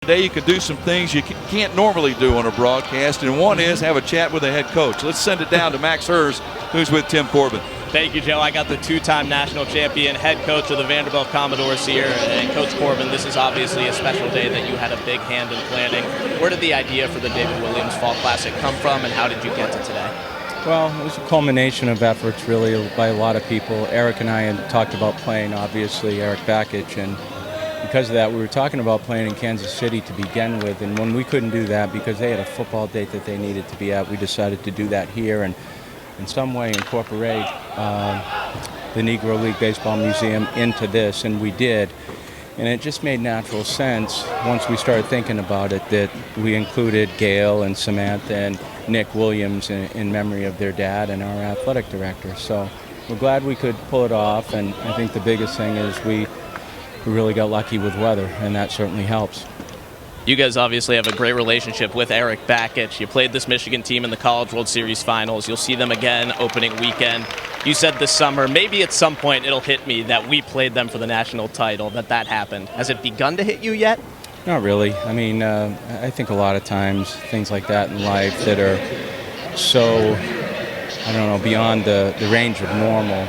today you can do some things you can't normally do on a broadcast, and one is have a chat with the head coach. Let's send it down to Max Herz, who's with Tim Corbin. Thank you, Joe. I got the two-time national champion, head coach of the Vanderbilt Commodores here. And Coach Corbin, this is obviously a special day that you had a big hand in planning. Where did the idea for the David Williams Fall Classic come from, and how did you get to today? Well, it was a culmination of efforts, really, by a lot of people. Eric and I had talked about playing, obviously, Eric Bakich, and because of that, we were talking about playing in Kansas City to begin with, and when we couldn't do that because they had a football date that they needed to be at, we decided to do that here and in some way incorporate the Negro League Baseball Museum into this, and we did. And it just made natural sense once we started thinking about it that we included Gail and Samantha and Nick Williams in memory of their dad and our athletic director. So we're glad we could pull it off, and I think the biggest thing is we really got lucky with weather, and that certainly helps. You guys obviously have a great relationship with Eric Bakich. You played this Michigan team in the College World Series Finals. You'll see them again opening weekend. You said this summer, maybe at some point it'll hit me that we played them for the national title, that happened. Has it begun to hit you yet? Not really. I mean, I think a lot of times things like that in life that are so, I don't know, beyond the range of normal,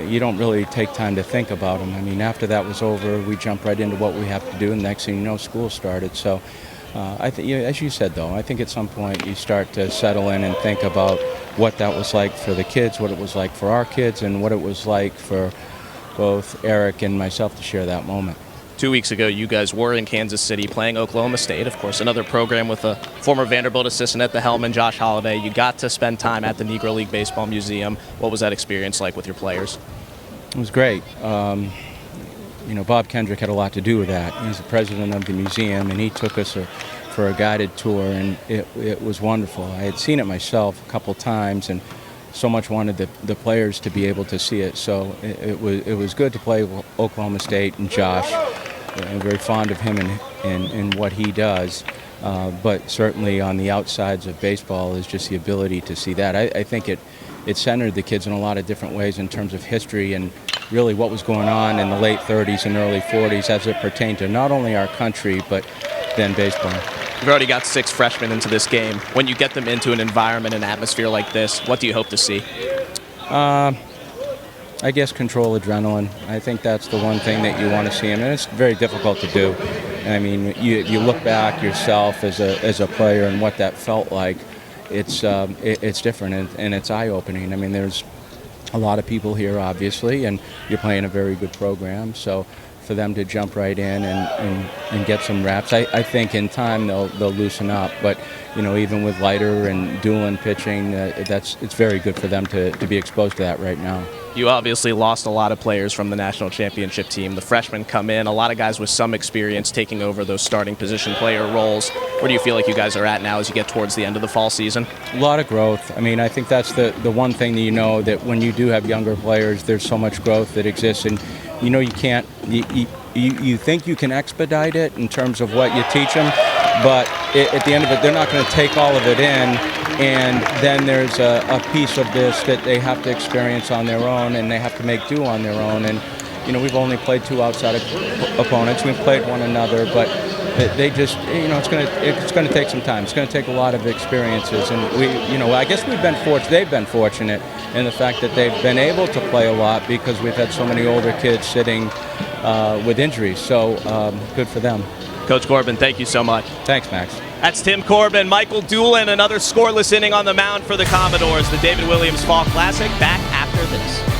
you don't really take time to think about them. I mean, after that was over, we jumped right into what we have to do, and next thing you know, school started. So, as you said, though, I think at some point you start to settle in and think about what that was like for the kids, what it was like for our kids, and what it was like for both Eric and myself to share that moment. 2 weeks ago, you guys were in Kansas City playing Oklahoma State, of course, another program with a former Vanderbilt assistant at the helm, and Josh Holliday. You got to spend time at the Negro League Baseball Museum. What was that experience like with your players? It was great. Bob Kendrick had a lot to do with that. He's the president of the museum, and he took us for a guided tour, and it was wonderful. I had seen it myself a couple times, and so much wanted the players to be able to see it. So it was good to play with Oklahoma State and Josh. I'm very fond of him and what he does. But certainly on the outsides of baseball is just the ability to see that. I think it centered the kids in a lot of different ways in terms of history and really what was going on in the late 30s and early 40s as it pertained to not only our country but then baseball. You've already got 6 freshmen into this game. When you get them into an environment, an atmosphere like this, what do you hope to see? I guess control adrenaline. I think that's the one thing that you want to see, and it's very difficult to do. I mean, you look back yourself as a player and what that felt like. It's different and it's eye-opening. I mean, there's a lot of people here, obviously, and you're playing a very good program. So for them to jump right in and get some reps, I think in time they'll loosen up. But even with Leiter and Doolin pitching, it's very good for them to be exposed to that right now. You obviously lost a lot of players from the national championship team. The freshmen come in, a lot of guys with some experience taking over those starting position player roles. Where do you feel like you guys are at now as you get towards the end of the fall season? A lot of growth. I mean, I think that's the one thing that that when you do have younger players, there's so much growth that exists, and you can't, you think you can expedite it in terms of what you teach them, but at the end of it, they're not going to take all of it in. And then there's a piece of this that they have to experience on their own, and they have to make do on their own. And we've only played 2 outside opponents. We've played one another, but they just, it's going to take some time. It's going to take a lot of experiences, and I guess they've been fortunate in the fact that they've been able to play a lot because we've had so many older kids sitting with injuries. So good for them. Coach Corbin, thank you so much. Thanks, Max. That's Tim Corbin. Michael Doolin, another scoreless inning on the mound for the Commodores. The David Williams Fall Classic back after this.